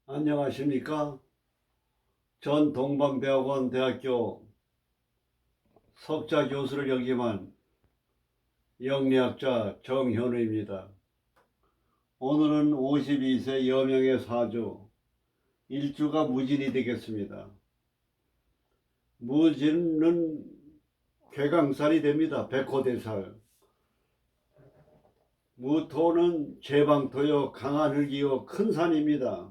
안녕하십니까? 전 동방대학원 대학교 석좌 교수를 역임한 영리학자 정현우입니다. 오늘은 52세 여명의 사주 일주가 무진이 되겠습니다. 무진은 괴강살이 됩니다. 백호대살. 무토는 제방토요 강한 흙이요 큰 산입니다.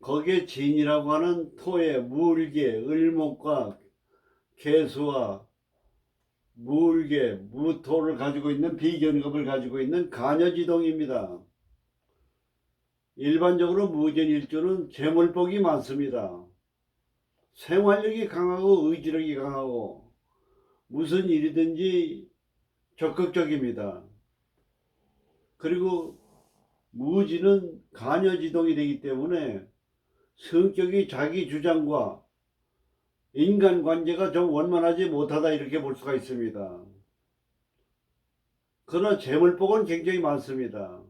거기에 진이라고 하는 토에 물개, 을목과 개수와 물개, 무토를 가지고 있는 비견급을 가지고 있는 간여지동입니다. 일반적으로 무진일주는 재물복이 많습니다. 생활력이 강하고 의지력이 강하고 무슨 일이든지 적극적입니다. 그리고 무진은 간여지동이 되기 때문에 성격이 자기 주장과 인간관계가 좀 원만하지 못하다 이렇게 볼 수가 있습니다. 그러나 재물복은 굉장히 많습니다.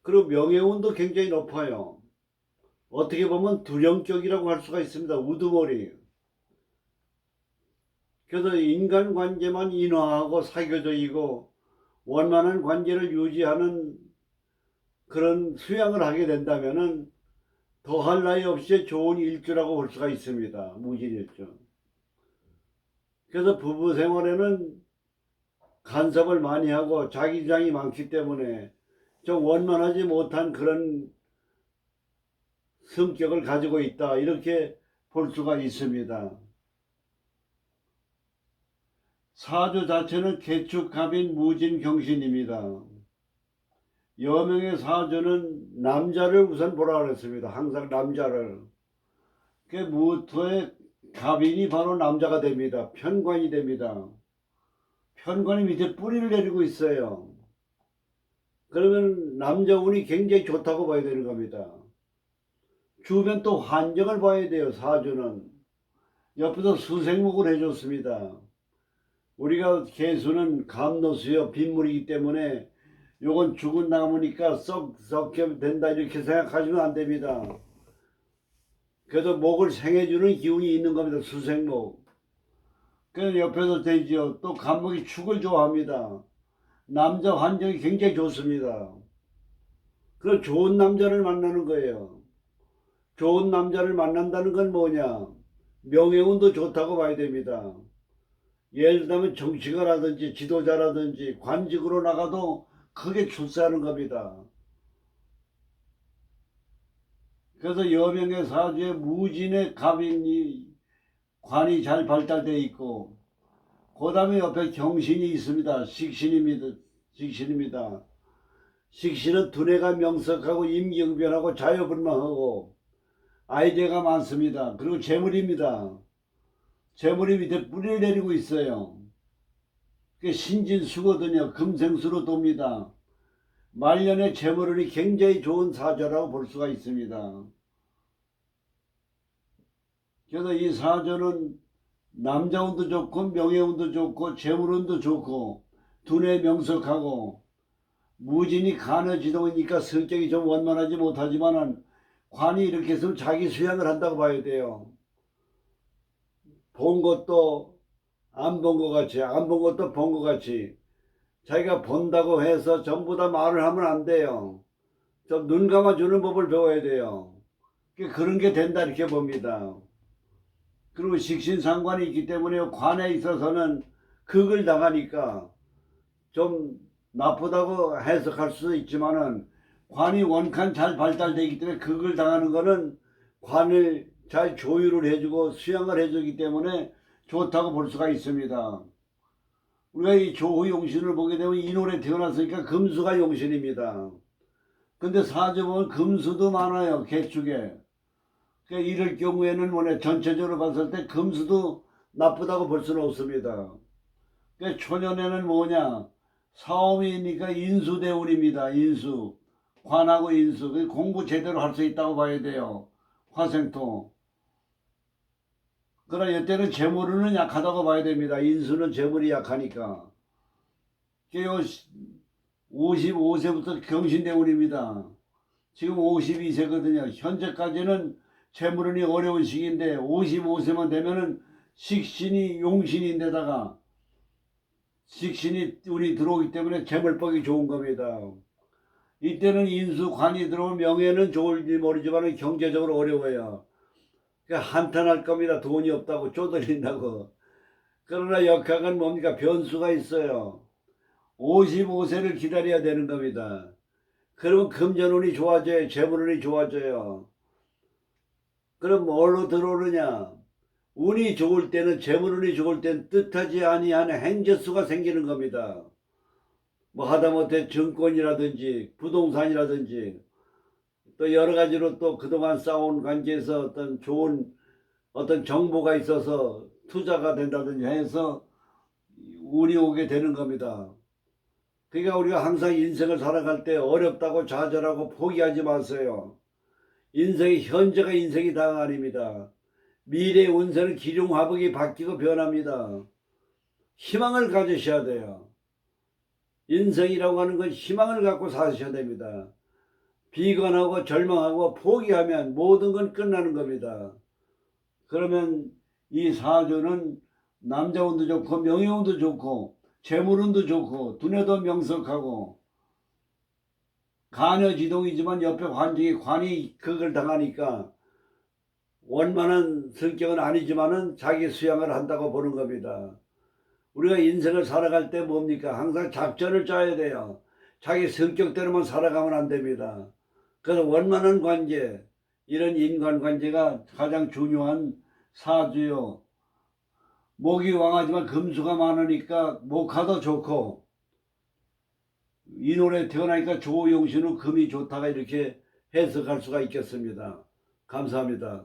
그리고 명예운도 굉장히 높아요. 어떻게 보면 두령격이라고 할 수가 있습니다. 우두머리. 그래서 인간관계만 인화하고 사교적이고 원만한 관계를 유지하는 그런 수양을 하게 된다면 더할 나위 없이 좋은 일주라고 볼 수가 있습니다. 무진일주. 그래서 부부 생활에는 간섭을 많이 하고 자기 주장이 많기 때문에 좀 원만하지 못한 그런 성격을 가지고 있다 이렇게 볼 수가 있습니다. 사주 자체는 개축갑인 무진경신입니다. 여명의 사주는 남자를 우선 보라 그랬습니다. 항상 남자를. 그 무토의 갑인이 바로 남자가 됩니다. 편관이 됩니다. 편관이 밑에 뿌리를 내리고 있어요. 그러면 남자 운이 굉장히 좋다고 봐야 되는 겁니다. 주변 또 환경을 봐야 돼요. 사주는 옆에서 수생목을 해줬습니다. 우리가 개수는 감노수요 빗물이기 때문에 요건 죽은 나무니까 썩게 된다 이렇게 생각하시면 안 됩니다. 그래서 목을 생해주는 기운이 있는 겁니다. 수생목. 그래서 옆에서 되지요. 또 감목이 축을 좋아합니다. 남자 환경이 굉장히 좋습니다. 그래서 좋은 남자를 만나는 거예요. 좋은 남자를 만난다는 건 뭐냐? 명예운도 좋다고 봐야 됩니다. 예를 들면 정치가라든지 지도자라든지 관직으로 나가도 크게 출세하는 겁니다. 그래서 여명의 사주에 무진의 갑인이 관이 잘 발달되어 있고 그 다음에 옆에 경신이 있습니다. 식신입니다. 식신은 두뇌가 명석하고 임기응변하고 자유분방하고 아이디어가 많습니다. 그리고 재물입니다. 재물이 밑에 뿌리를 내리고 있어요. 그게 신진수거든요. 금생수로 돕니다. 말년에 재물운이 굉장히 좋은 사주라고 볼 수가 있습니다. 그래서 이 사주는 남자운도 좋고 명예운도 좋고 재물운도 좋고 두뇌 명석하고 무진이 간여지동이니까 성격이 좀 원만하지 못하지만은 관이 이렇게 해서 자기 수양을 한다고 봐야 돼요. 본 것도 안 본 것 같이 안 본 것도 본 것 같이 자기가 본다고 해서 전부 다 말을 하면 안 돼요. 좀 눈 감아주는 법을 배워야 돼요. 그런 게 된다 이렇게 봅니다. 그리고 식신상관이 있기 때문에 관에 있어서는 극을 당하니까 좀 나쁘다고 해석할 수도 있지만은 관이 원칸 잘 발달되기 때문에 극을 당하는 거는 관을 잘 조율을 해주고 수양을 해주기 때문에 좋다고 볼 수가 있습니다. 우리가 이 조호용신을 보게 되면 인월에 태어났으니까 금수가 용신입니다. 근데 사주 보면 금수도 많아요. 개축에. 그러니까 이럴 경우에는 뭐냐 전체적으로 봤을 때 금수도 나쁘다고 볼 수는 없습니다. 그러니까 초년에는 뭐냐 사오미니까 인수대운입니다. 인수. 관하고 인수. 공부 제대로 할 수 있다고 봐야 돼요. 화생토. 그러나 이때는 재물은 약하다고 봐야 됩니다. 인수는 재물이 약하니까. 55세부터 경신대운입니다. 지금 52세거든요. 현재까지는 재물운이 어려운 시기인데 55세만 되면은 식신이 용신인데다가 식신이 운이 들어오기 때문에 재물복이 좋은 겁니다. 이때는 인수관이 들어오면 명예는 좋을지 모르지만 경제적으로 어려워요. 그러니까 한탄할 겁니다. 돈이 없다고 쪼들린다고. 그러나 역학은 뭡니까? 변수가 있어요. 55세를 기다려야 되는 겁니다. 그러면 금전운이 좋아져요. 재물운이 좋아져요. 그럼 뭘로 들어오느냐? 운이 좋을 때는, 재물운이 좋을 때는 뜻하지 아니한 행재수가 생기는 겁니다. 뭐 하다못해 증권이라든지 부동산이라든지 또 여러 가지로 또 그동안 쌓아온 관계에서 어떤 좋은 어떤 정보가 있어서 투자가 된다든지 해서 운이 오게 되는 겁니다. 그러니까 우리가 항상 인생을 살아갈 때 어렵다고 좌절하고 포기하지 마세요. 인생이 현재가 인생이 다가 아닙니다. 미래의 운세는 기륭화복이 바뀌고 변합니다. 희망을 가지셔야 돼요. 인생이라고 하는 건 희망을 갖고 사셔야 됩니다. 비관하고 절망하고 포기하면 모든 건 끝나는 겁니다. 그러면 이 사주는 남자운도 좋고 명예운도 좋고 재물운도 좋고 두뇌도 명석하고 간여지동이지만 옆에 관이 그걸 당하니까 원만한 성격은 아니지만은 자기 수양을 한다고 보는 겁니다. 우리가 인생을 살아갈 때 뭡니까? 항상 작전을 짜야 돼요. 자기 성격대로만 살아가면 안 됩니다. 그래서 원만한 관계, 이런 인간관계가 가장 중요한 사주요. 목이 왕하지만 금수가 많으니까 목화도 좋고 인월에 태어나니까 조용신으로 금이 좋다가 이렇게 해석할 수가 있겠습니다. 감사합니다.